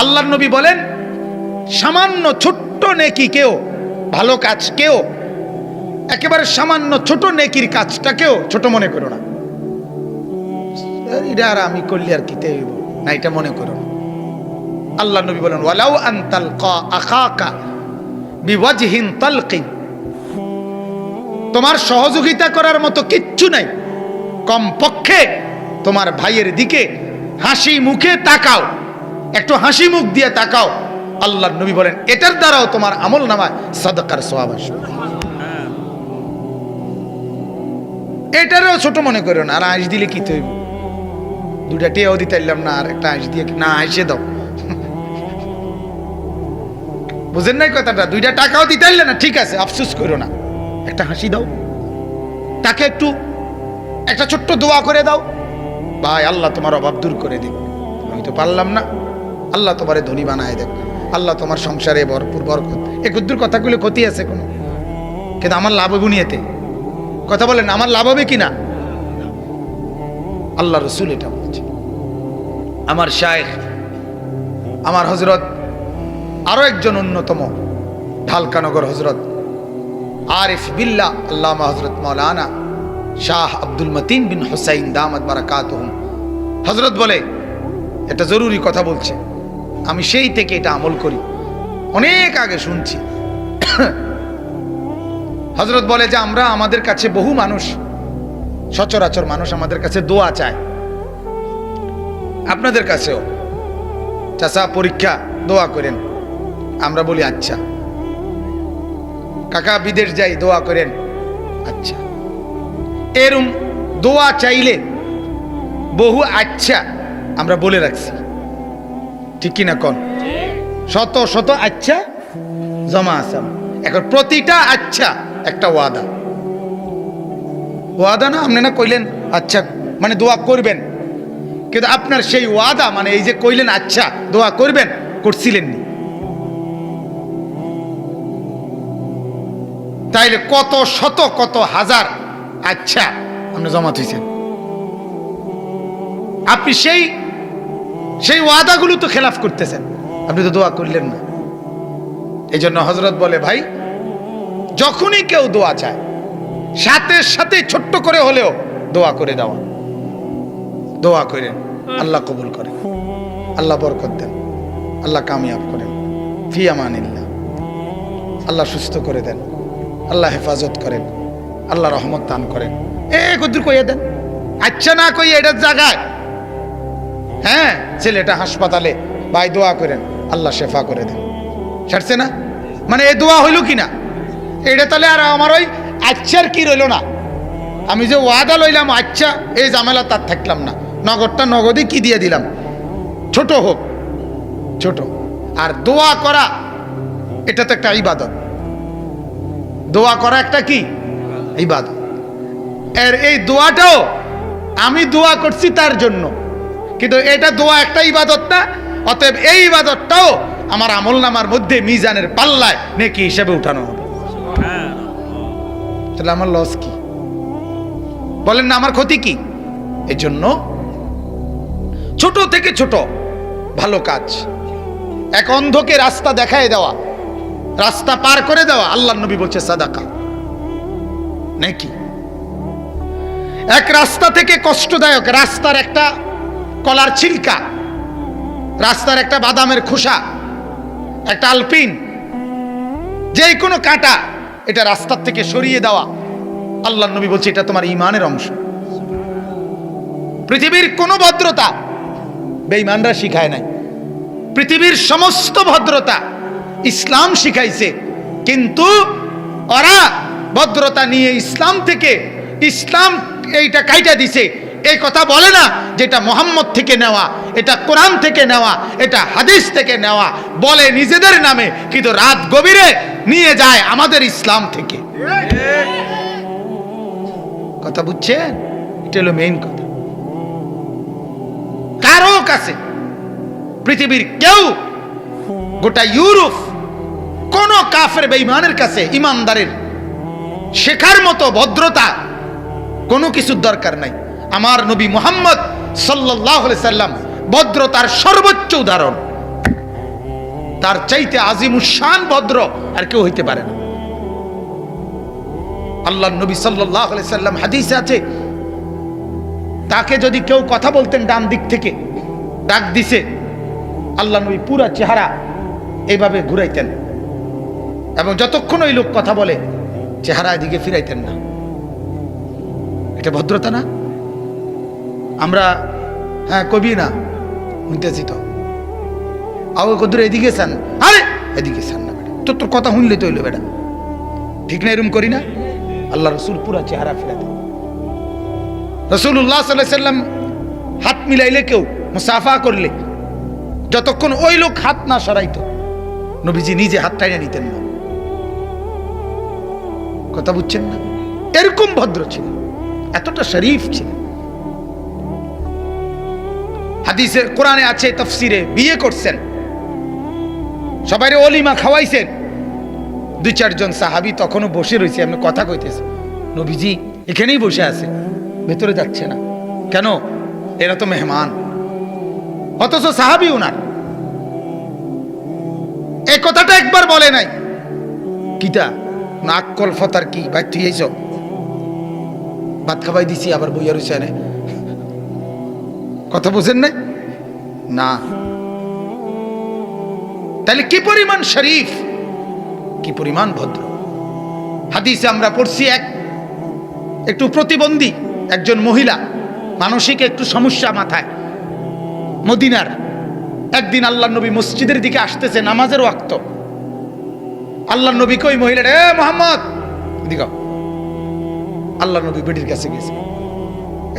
আল্লাহর নবী বলেন, সামান্য ছোট্ট নেকি কেউ, ভালো কাজ কেউ, একেবারে সামান্য ছোট নেকির কাজটাকেও ছোট মনে করো না। এটা আর আমি করলে আর কি না, এটা মনে করো না। আল্লাহ নবী বলেন, ওয়ালাউ আন তালকা আখাকা বিওয়াজহিন তালকিন, তোমার সহযোগিতা করার মতো কিচ্ছু নাই, কমপক্ষে তোমার ভাইয়ের দিকে হাসি মুখে তাকাও, একটু হাসি মুখ দিয়ে তাকাও। আল্লাহর নবী বলেন, এটার দ্বারাও তোমার আমল নামায় সাদাকার সওয়াব আসবে। এটারও ছোট মনে করো না। আর আঁশ দিলে কি তৈব, দুটা টেয়াও দিতে পারলাম না, আর একটা আঁশ দিয়ে না আঁশে দাও, বুঝেন নাই কথাটা? দুইটা টাকাও দিতে পারলে না, ঠিক আছে, আফসোস করো না, একটা হাসি দাও, তাকে একটু একটা ছোট্ট দোয়া করে দাও, ভাই আল্লাহ তোমার অভাব দূর করে দিক, আমি তো পারলাম না, আল্লাহ তোমারে ধনী বানায় দেখ, আল্লাহ তোমার সংসারে ভরপুর বরকত। একদূর কথাগুলো ক্ষতি আছে কোনো, কিন্তু আমার লাভ হবে নিয়েতে কথা বলেন, আমার লাভ হবে কিনা? আল্লাহ রসুল এটা বলছে। আমার শায়েখ, আমার হজরত, আরো একজন অন্যতম ঢালকানগর হজরত আরিফ বিল্লাহ আল্লামা হজরত মৌলানা শাহ আব্দুল মতিন বিন হুসাইন দামাত বারাকাতুহুম, হজরত বলে, এটা জরুরি কথা বলছে, আমি সেই থেকে এটা আমল করি, অনেক আগে শুনছি। হজরত বলে যে আমরা, আমাদের কাছে বহু মানুষ, সচরাচর মানুষ আমাদের কাছে দোয়া চায়, আপনাদের কাছেও, চাচা পরীক্ষা দোয়া করেন, আমরা বলি আচ্ছা। কাকা বিদেশ যাই দোয়া করেন, আচ্ছা। এরম দোয়া চাইলে বহু আচ্ছা আমরা বলে রাখছি, ঠিক কিনা কোন? শত শত আচ্ছা জমা আছে। এখন প্রতিটা আচ্ছা একটা ওয়াদা, ওয়াদা না আপনি না কইলেন আচ্ছা মানে দোয়া করবেন, কিন্তু আপনার সেই ওয়াদা মানে এই যে কইলেন আচ্ছা দোয়া করবেন, করছিলেন নি? তাইলে কত শত কত হাজার আচ্ছা আপনি জমা থইছেন, আপনি সেই ওয়াদাগুলো তো খেলাফ করতেছেন, আপনি তো দোয়া করলেন না। এই জন্য হজরত বলে, ভাই যখনই কেউ দোয়া চায়, সাথে সাথে ছোট্ট করে হলেও দোয়া করে দেওয়া, দোয়া করেন, আল্লাহ কবুল করেন, আল্লাহ বরকত দেন, আল্লাহ কামিয়াব করেন, ফি আমানিল্লাহ, আল্লাহ সুস্থ করে দেন, আল্লাহ হেফাজত করেন, আল্লাহ রহমত দান করেন, কদ্দুর কইয়া দেন। আচ্ছা না কইয়া এটার জায়গায়, হ্যাঁ ছেলেটা হাসপাতালে, ভাই দোয়া করেন, আল্লাহ শেফা করে দেন, ছাড়ছে না? মানে এ দোয়া হইল কিনা? এটা তাহলে আর আমার ওই আচ্ছার কি রইল না, আমি যে ওয়াদা লইলাম আচ্ছা, এই ঝামেলা তার থাকলাম না, নগদটা নগদই কি দিয়ে দিলাম, ছোট হোক ছোট। আর দোয়া করা এটা তো একটা ইবাদত, দোয়া করা একটা কি ইবাদত। এর এই দোয়াটাও আমি দোয়া করছি তার জন্য, কিন্তু এটা দোয়া একটা ইবাদত না, অতএব এই ইবাদতটাও আমার আমলনামার মধ্যে মিজানের পাল্লায় নেকি হিসেবে উঠানো হবে। তাহলে আমার লস কি? বলেন না, আমার ক্ষতি কি? এই জন্য ছোট থেকে ছোট ভালো কাজ, এক অন্ধকে রাস্তা দেখায় দেওয়া, রাস্তা পার করে দেওয়া, আল্লাহর নবী বলছে সাদাকা নাকি। এক রাস্তা থেকে কষ্টদায়ক, রাস্তার একটা কলার ছিলকা, রাস্তার একটা বাদামের খোসা, একটা আলপিন, যে কোনো কাঁটা, এটা রাস্তার থেকে সরিয়ে দেওয়া, আল্লাহর নবী বলছে এটা তোমার ঈমানের অংশ। পৃথিবীর কোন ভদ্রতা বেঈমানরা শিখায় নাই, পৃথিবীর সমস্ত ভদ্রতা ইসলাম শিখাইছে, কিন্তু ওরা ভদ্রতা নিয়ে ইসলাম থেকে, ইসলাম এইটা কাইটা দিছে, এই কথা বলে না যেটা মুহাম্মদ থেকে নেওয়া, এটা কোরআন থেকে নেওয়া, এটা হাদিস থেকে নেওয়া, বলে নিজেদের নামে, কিন্তু রাত গভীরে নিয়ে যায় আমাদের ইসলাম থেকে। কথা বুঝছেন? এটা হলো মেইন কথা। কারো কাছে, পৃথিবীর কেউ, গোটা ইউরোপ, কোন কাফের বেঈমানের কাছে ইমানদারের শেখার মতো ভদ্রতা কোনো কিছুর দরকার নাই। আমার নবী মুহাম্মদ সাল্লাল্লাহু আলাইহি সাল্লাম ভদ্রতার সর্বোচ্চ উদাহরণ। তার চাইতে আজিমুশান ভদ্র আর কেউ হইতে পারে না। আল্লাহর নবী সাল্লাল্লাহু আলাইহি সাল্লাম হাদিসে আছে, তাকে যদি কেউ কথা বলতেন ডান দিক থেকে ডাক দিছে, আল্লাহ নবী পুরা চেহারা এইভাবে ঘুরাইতেন এবং যতক্ষণ ওই লোক কথা বলে চেহারা এদিকে ফিরাইতেন না। এটা ভদ্রতা না? আমরা হ্যাঁ কবি না শুনতেছি তো, আও কদুর এদিকে চান, আরে এদিকে চান না বেটা, তোর কথা শুনলে তো হইলো বেটা, ঠিক না? এরকম করি না? আল্লাহ রসুল পুরা চেহারা ফিরাতেন। রাসূলুল্লাহ সাল্লাল্লাহু আলাইহি সাল্লাম হাত মিলাইলে, কেউ মুসাফা করলে, যতক্ষণ ওই লোক হাত না সরাইতো নবীজি নিজে হাত টাইনা নিতেন না। কথা বুঝছেন না? এরকম ভদ্র ছিল, এতটা শরীফ ছিল। হাদিসের কোরআনে আছে, তাফসিরে বিয়ে করছেন, সবাইরে ওলিমা খাওয়াইছেন। 2-4 জন সাহাবী তখনও বসে রয়েছে, এমনি কথা কইতেছে, নবীজি এখানেই বসে আছে, ভেতরে যাচ্ছে না কেন? এরা তো মেহমান। অথচ সাহাবী ওনার এই কথাটা একবার বলে নাই। কিতা নাক কলফতার কি ভাই, তুই এইস ভাত খাবাই দিছি আবার বইয়া রয়েছে এনে, কথা বুঝেন নাই না? তাহলে কি পরিমাণ শরীফ, কি পরিমাণ ভদ্র। হাদিসে আমরা পড়ছি, একটু প্রতিবন্ধী একজন মহিলা, মানসিক একটু সমস্যা মাথায়, মদিনার। একদিন আল্লাহর নবী মসজিদের দিকে আসতেছে, নামাজের ওয়াক্ত। আল্লাহর নবীকে ওই মহিলাটা, এ মুহাম্মদ এদিকে। আল্লাহর নবী বেটির কাছে গেছে,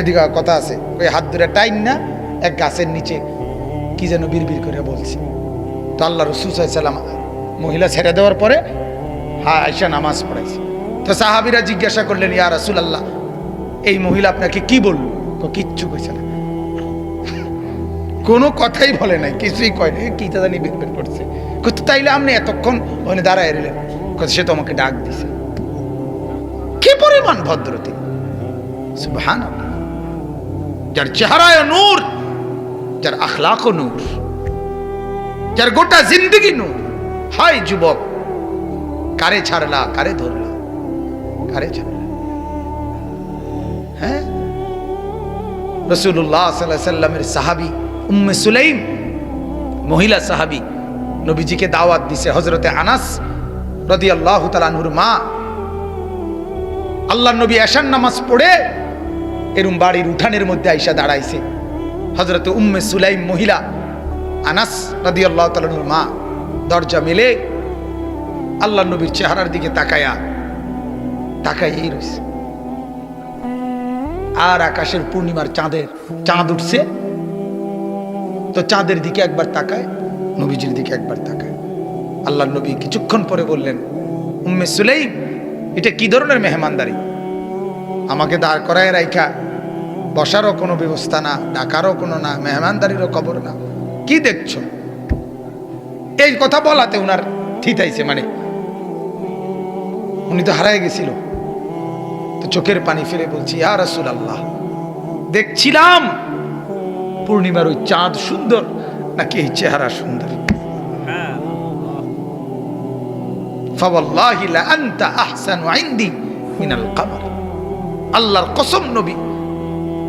এদিকে কথা আছে, ওই হাত ধরে টাইন না এক গাছের নিচে কি যেন বিড়বিড় করে বলছে। তো আল্লাহ রাসূল সাল্লাল্লাহু আলাইহি সাল্লাম মহিলা ছেড়ে দেওয়ার পরে আয়েশা নামাজ পড়াইছে। তো সাহাবীরা জিজ্ঞাসা করলেন, ইয়া রাসূলুল্লাহ, এই মহিলা আপনাকে কি বলল? কিচ্ছু কইছে না, কোনো কথাই বলে নাই, কিছুই কয় নাই, কি জানি বিড়বিড় করছে। তাইলে আপনি এতক্ষণ ওখানে দাঁড়ায় রইলেন? সে তো আমাকে ডাক দিছে। কি পরিমাণ ভদ্রতা, সুবহানাল্লাহ। যার চেহারায় নূর, যার আখলাক নূর, যার গোটা জিন্দগি নূর। হায় যুবক, কারে ছাড়লা, কারে ধরলা, কারে ছাড়লা? হ্যাঁ, রাসূলুল্লাহ সাল্লাল্লাহু আলাইহি সাল্লামের সাহাবী উম্মে সুলাইম, মহিলা সাহাবী, নবীজিকে দাওয়াত দিছে। হযরতে আনাস রাদিয়াল্লাহু তাআলা আনহুর মা, আল্লাহর নবী এশার নামাজ পড়ে এরম বাড়ির উঠানের মধ্যে আইসা দাঁড়াইছে। হযরতে উম্মে সুলাইম মহিলা, আনাস রাদিয়াল্লাহু তাআলা আনহুর মা, দরজা মেলে আল্লাহর নবীর চেহারার দিকে তাকাইয়াই রইছে। আর আকাশের পূর্ণিমার চাঁদ উঠছে, তো চাঁদের দিকে একবার তাকায়, নবীজির দিকে একবার তাকায়। আল্লাহর নবী কিছুক্ষণ পরে বললেন, উম্মে সুলাইম, এটা কি ধরনের মেহমানদারি? আমাকে দাঁড় করায় রাইখা বসারও কোনো ব্যবস্থা না, ডাকারও কোনো না, মেহমানদারিরও খবর না, কি দেখছো? এই কথা বলাতে উনার থিতাইছে, মানে উনি তো হারায় গেছিল। তো চোখের পানি ফেলে বলছি, ইয়া রাসূলুল্লাহ, দেখছিলাম পূর্ণিমার ওই চাঁদ সুন্দর নাকি এই চেহারা সুন্দর? ফাওয়াল্লাহি লা আনতা আহসানু ইনদি মিনাল কমর। আল্লাহর কসম নবী,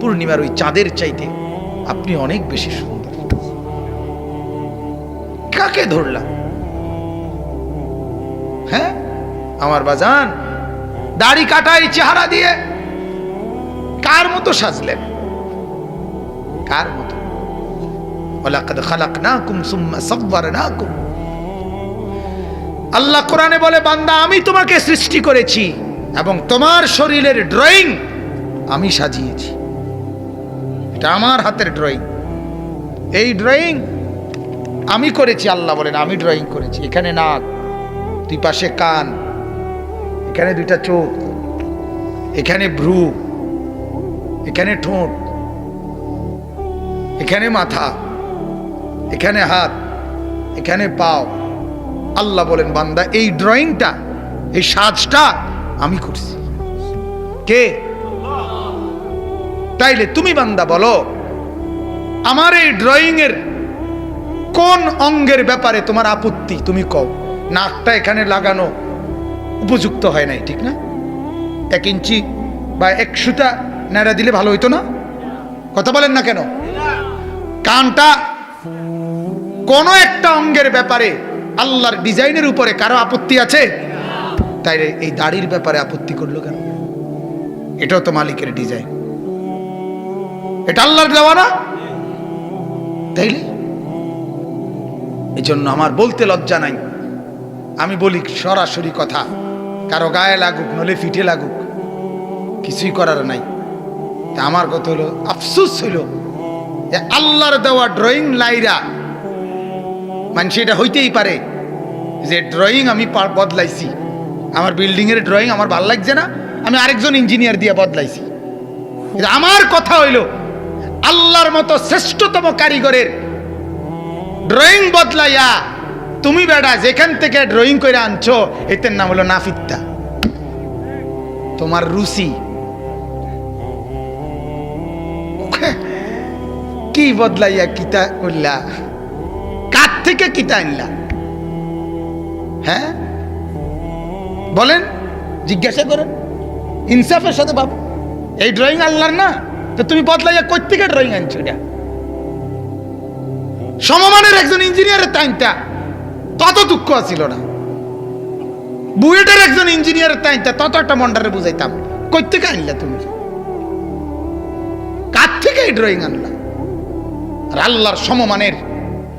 পূর্ণিমার ওই চাঁদের চাইতে আপনি অনেক বেশি সুন্দর। কাকে ধরলাম? হ্যাঁ আমার বাজান, দাড়ি কাটাই চেহারা দিয়ে কার মতো সাজলেন? কার মতো? ওয়ালাকাদ খালাকনাকুম সুম্মা সাওয়ারনাকুম। আল্লাহ কোরআনে বলে, বান্দা আমি তোমাকে সৃষ্টি করেছি এবং তোমার শরীরের ড্রয়িং আমি সাজিয়েছি। এটা আমার হাতের ড্রয়িং, এই ড্রয়িং আমি করেছি। আল্লাহ বলেন, আমি ড্রয়িং করেছি। এখানে নাক, দুই পাশে কান, এখানে দুইটা চোখ, এখানে ভ্রু, এখানে ঠোঁট, এখানে মাথা, এখানে হাত, এখানে পাও। আল্লাহ বলেন, বান্দা এই ড্রয়িংটা, এই সাজটা আমি করছি। কে? তাইলে তুমি বান্দা বলো, আমার এই ড্রয়িং এর কোন অঙ্গের ব্যাপারে তোমার আপত্তি তুমি কও। নাকটা এখানে লাগানো উপযুক্ত হয় নাই, ঠিক না? 1 ইঞ্চি বা 1 সুতা নেড়া দিলে ভালো হইতো না? কথা বলেন না কেন? কানটা, কোন একটা অঙ্গের ব্যাপারে আল্লাহর ডিজাইনের উপরে কারো আপত্তি আছে? তাই এই দাড়ির ব্যাপারে আপত্তি করলো কেন? এটাও তো মালিকের ডিজাইন, এটা আল্লাহর দেওয়া না? তাইলে এই জন্য আমার বলতে লজ্জা নাই, আমি বলি সরাসরি কথা, কারো গায়ে লাগুক নলে ফিটে লাগুক, কিছুই করার নাই। তা আমার কথা হলো, আফসোস হইল যে আল্লাহর দেওয়া ড্রয়িং লাইরা মানে এটা হইতেই পারে যে ড্রয়িং আমি বদলাইছি, আমার বিল্ডিং এর ড্রয়িং আমার ভালো লাগছে না, আমি আরেকজন ইঞ্জিনিয়ার দিয়ে বদলাইছি। আমার কথা হইল আল্লাহর মতো শ্রেষ্ঠতম কারিগরের ড্রয়িং বদলাইয়া তুমি বেটা যেখান থেকে ড্রয়িং করে আনছো, এটার নাম হলো নাফিত্তা, তোমার রুচি। কি বদলাইয়া কিতা করলা, কার থেকে কিতা আনলা? হ্যাঁ বলেন, জিজ্ঞাসা করেন ইনসাফের সাথে। বাবু এই ড্রয়িং আল্লাহর না, তো তুমি বদলাইয়া কই থেকে ড্রয়িং আনছো? এটা সমমানের একজন ইঞ্জিনিয়ারের তাইনটা তত দুঃখ আছিল না, বুয়েটের একজন ইঞ্জিনিয়ারের তাইনটা তত একটা মন্ডারে বুঝাইতাম। কই থেকে আনলা তুমি? কার থেকে এই ড্রয়িং আনলা? আর আল্লাহর সমমানের,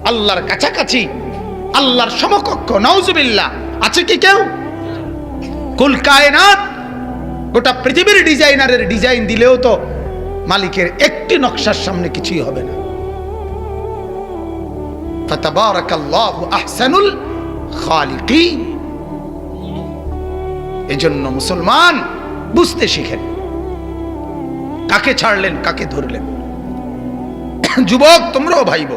আল্লাহর কাছাকাছি, আল্লাহর সমকক্ষ নাউজুবিল্লাহ আছে কি কেউ? কুল কায়নাত গোটা পৃথিবীর ডিজাইনারের ডিজাইন দিলেও তো মালিকের একটি নকশার সামনে কিছুই হবে না। ফাতাবারাকাল্লাহু আহসানুল খালিকিন। এজন্য মুসলমান বুঝতে শিখেন, কাকে ছাড়লেন কাকে ধরলেন। যুবক তোমরাও ভাইব,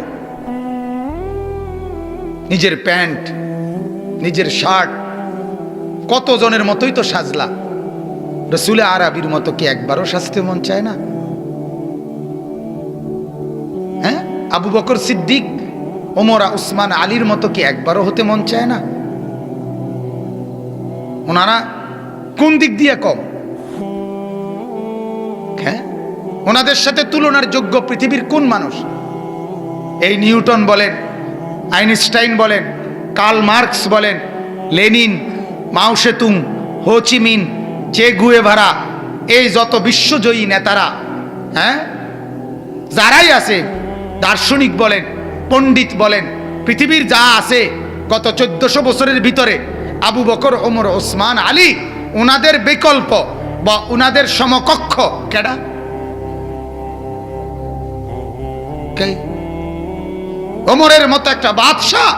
নিজের প্যান্ট নিজের শার্ট কতজনের মতোই তো সাজলা, রসুল আরবির মতো কি একবারও সাজতে মন চায় না? হ্যাঁ, আবু বকর সিদ্দিক, ওমর, উসমান, আলীর মতো কি একবারও হতে মন চায় না? ওনারা কোন দিক দিয়ে কম? হ্যাঁ, ওনাদের সাথে তুলনার যোগ্য পৃথিবীর কোন মানুষ? এই নিউটন বলেন, আইনস্টাইন বলেন, কার্ল মার্কস বলেন, লেনিন, মাও সেতুং, হো চি মিন, চে গুয়েভারা, এই যত বিশ্বজয়ী নেতারা, হ্যাঁ যারাই আছে, দার্শনিক বলেন, পণ্ডিত বলেন, পৃথিবীর যা আছে গত 1400 বছরের ভিতরে আবু বকর, ওমর, ওসমান, আলী, ওনাদের বিকল্প বা ওনাদের সমকক্ষ কেডা? কে? ওমরের মতো একটা বাদশাহ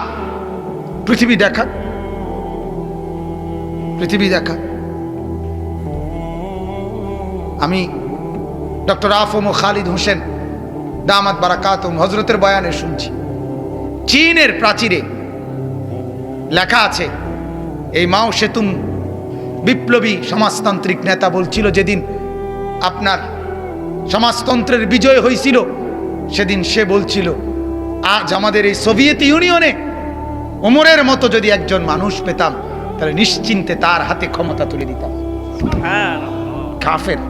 পৃথিবী দেখা, পৃথিবী দেখা। আমি ডক্টর আফম খালিদ হোসেন দামাত বারাকাতুম হযরতের বয়ানে শুনছি, চীনের প্রাচীরে লেখা আছে, এই মাও সেতুং বিপ্লবী সমাজতান্ত্রিক নেতা বলছিল, যেদিন আপনার সমাজতন্ত্রের বিজয় হয়েছিল সেদিন সে বলছিল, আজ আমাদের এই সোভিয়েত ইউনিয়নে ওমরের মতো যদি একজন মানুষ পেতাম তাহলে নিশ্চিন্তে তার হাতে ক্ষমতা তুলে দিতাম। কাফের।